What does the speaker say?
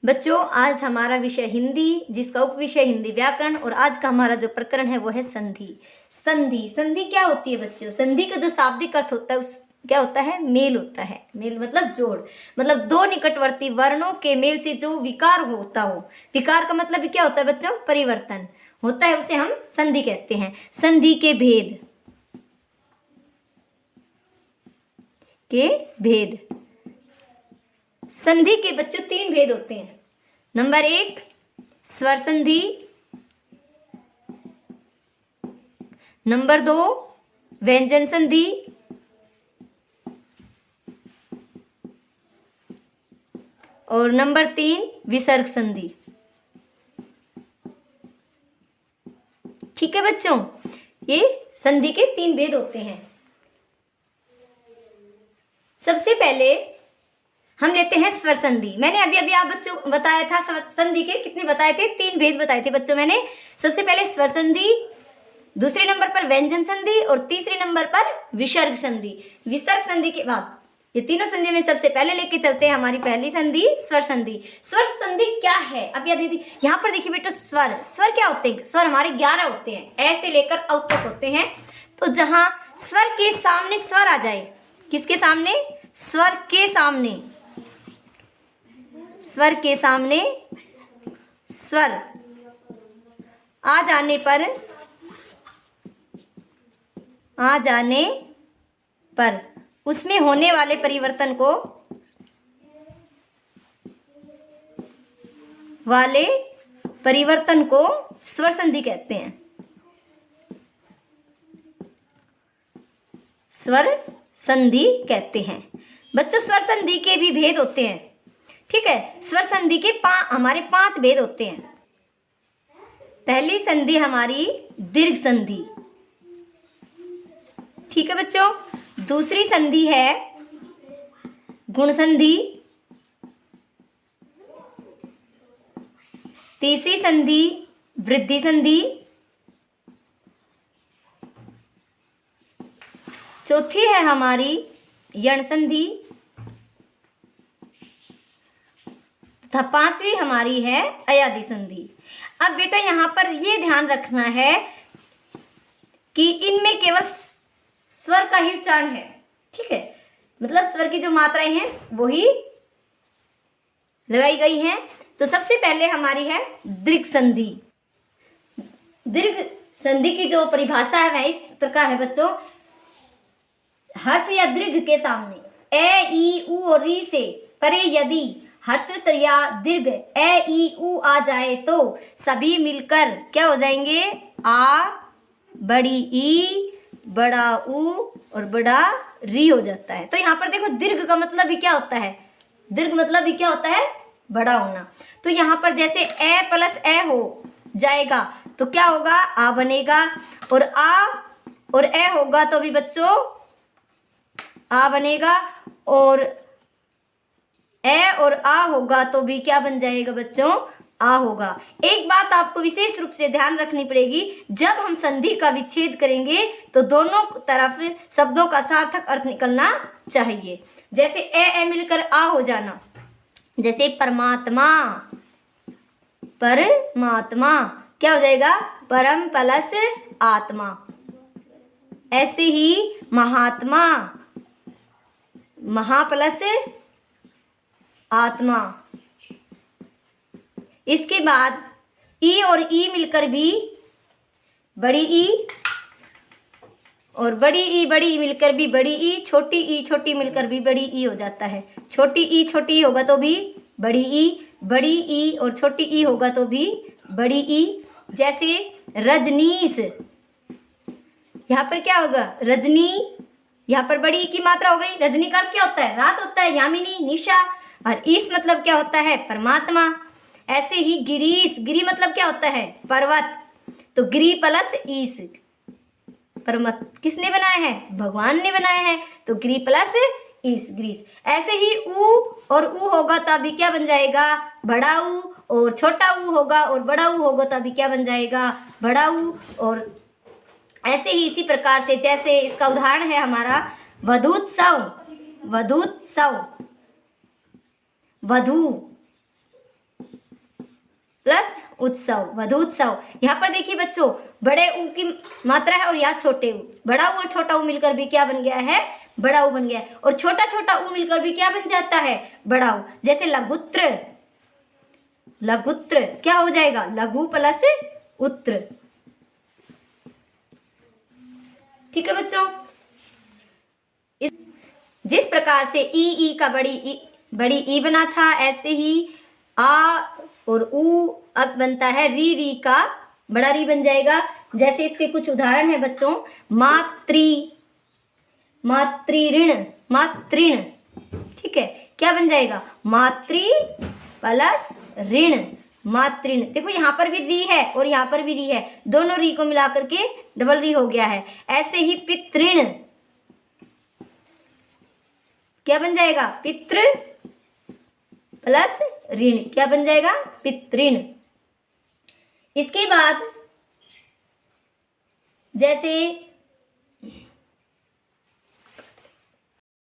बच्चों, आज हमारा विषय हिंदी, जिसका उपविषय हिंदी व्याकरण, और आज का हमारा जो प्रकरण है वो है संधि। संधि संधि क्या होती है बच्चों? संधि का जो शाब्दिक अर्थ होता है उस क्या होता है? मेल होता है। मेल मतलब जोड़, मतलब दो निकटवर्ती वर्णों के मेल से जो विकार होता हो। विकार का मतलब क्या होता है बच्चों? परिवर्तन होता है, उसे हम संधि कहते हैं। संधि के भेद संधि के बच्चों तीन भेद होते हैं। नंबर 1 स्वर संधि, नंबर 2 व्यंजन संधि, और नंबर 3 विसर्ग संधि। ठीक है बच्चों, ये संधि के तीन भेद होते हैं। सबसे पहले हम लेते हैं स्वर संधि। मैंने अभी आप बच्चों बताया था संधि के कितने बताए थे? 3 भेद बताए थे बच्चों मैंने। सबसे पहले स्वर संधि, दूसरे नंबर पर व्यंजन संधि, और तीसरे नंबर पर विसर्ग संधि। विसर्ग संधि के बाद ये तीनों संधि में सबसे पहले लेके चलते हैं हमारी पहली संधि स्वर संधि। स्वर संधि क्या है? अब यहाँ पर देखिए बेटा, स्वर क्या होते हैं? स्वर हमारे 11 होते हैं, ऐ से लेकर औ तक होते हैं। तो जहां स्वर के सामने स्वर आ जाए, किसके सामने? स्वर के सामने, स्वर के सामने स्वर आ जाने पर उसमें होने वाले परिवर्तन को स्वर संधि कहते हैं। स्वर संधि कहते हैं बच्चों। स्वर संधि के भी भेद होते हैं, ठीक है। स्वर संधि के हमारे 5 भेद होते हैं। पहली संधि हमारी दीर्घ संधि, ठीक है बच्चों। दूसरी संधि है गुण संधि, तीसरी संधि वृद्धि संधि, चौथी है हमारी यण संधि, तथा 5वीं हमारी है अयादि संधि। अब बेटा यहाँ पर ये ध्यान रखना है कि इनमें केवल स्वर का ही उच्चारण है, ठीक है। मतलब स्वर की जो मात्राएं हैं वो ही लगाई गई हैं। तो सबसे पहले हमारी है दीर्घ संधि। दीर्घ संधि की जो परिभाषा है वह इस प्रकार है बच्चों। ह्रस्व या दीर्घ के सामने ए ई उ और री से परे यदि ह्रस्व या दीर्घ ए ई उ आ जाए तो सभी मिलकर क्या हो जाएंगे? आ, बड़ी ई, बड़ा ऊ और बड़ा री हो जाता है। तो यहाँ पर देखो, दीर्घ का मतलब भी क्या होता है? दीर्घ मतलब भी क्या होता है? बड़ा होना। तो यहाँ पर जैसे ए प्लस ए हो जाएगा तो क्या होगा? आ बनेगा। और आ और ए होगा तो भी बच्चों आ बनेगा, और ए और आ होगा तो भी क्या बन जाएगा बच्चों? आ होगा। एक बात आपको विशेष रूप से ध्यान रखनी पड़ेगी, जब हम संधि का विच्छेद करेंगे तो दोनों तरफ शब्दों का सार्थक अर्थ निकलना चाहिए। जैसे ए मिलकर आ हो जाना, जैसे परमात्मा, परमात्मा क्या हो जाएगा? परम प्लस आत्मा। ऐसे ही महात्मा, महा प्लस आत्मा। इसके बाद ई और ई मिलकर भी बड़ी ई, और बड़ी ई मिलकर भी बड़ी ई, छोटी मिलकर भी बड़ी ई हो जाता है। छोटी ई होगा तो भी बड़ी ई और छोटी ई होगा तो भी बड़ी ई। जैसे रजनीश, यहाँ पर क्या होगा? रजनी, यहाँ पर बड़ी ई की मात्रा हो गई। रजनी का अर्थ क्या होता है? रात होता है, यामिनी, निशा। और ईश मतलब क्या होता है? परमात्मा। ऐसे ही गिरीश, गिरी मतलब क्या होता है? पर्वत। तो गिरी प्लस ईश, पर्वत किसने बनाया है? भगवान ने बनाया है। तो गिरी प्लस ईश, ग्रीस। ऐसे ही ऊ और ऊ होगा तभी क्या बन जाएगा? बड़ा ऊ। और छोटा ऊ होगा और बड़ा ऊ होगा तभी क्या बन जाएगा? बड़ा ऊ। और ऐसे ही इसी प्रकार से, जैसे इसका उदाहरण है हमारा वधूत्सव, वधूत्सव, वधू, प्लस उत्सव, वधूत्सव। यहाँ पर देखिए बच्चों, बड़े ऊ की मात्रा है और यहाँ छोटे ऊ, बड़ा ऊ और छोटा ऊ मिलकर भी क्या बन गया है, बड़ा ऊ बन गया है। और छोटा छोटा ऊ मिलकर भी क्या बन जाता है, बड़ा ऊ। जैसे लघुत्र, लघुत्र क्या हो जाएगा, लघु प्लस उत्र। ठीक है बच्चों, जिस प्रकार से ई का बड़ी ई बना था, ऐसे ही आ और ऊ अब बनता है री का बड़ा री बन जाएगा। जैसे इसके कुछ उदाहरण है बच्चों, मातृऋण, मातृण। ठीक है, क्या बन जाएगा, मातृ प्लस ऋण, मातृण। देखो यहाँ पर भी री है और यहाँ पर भी री है, दोनों री को मिला करके डबल री हो गया है। ऐसे ही पितृण क्या बन जाएगा, पितृ प्लस ऋण, क्या बन जाएगा, पितृण। इसके बाद जैसे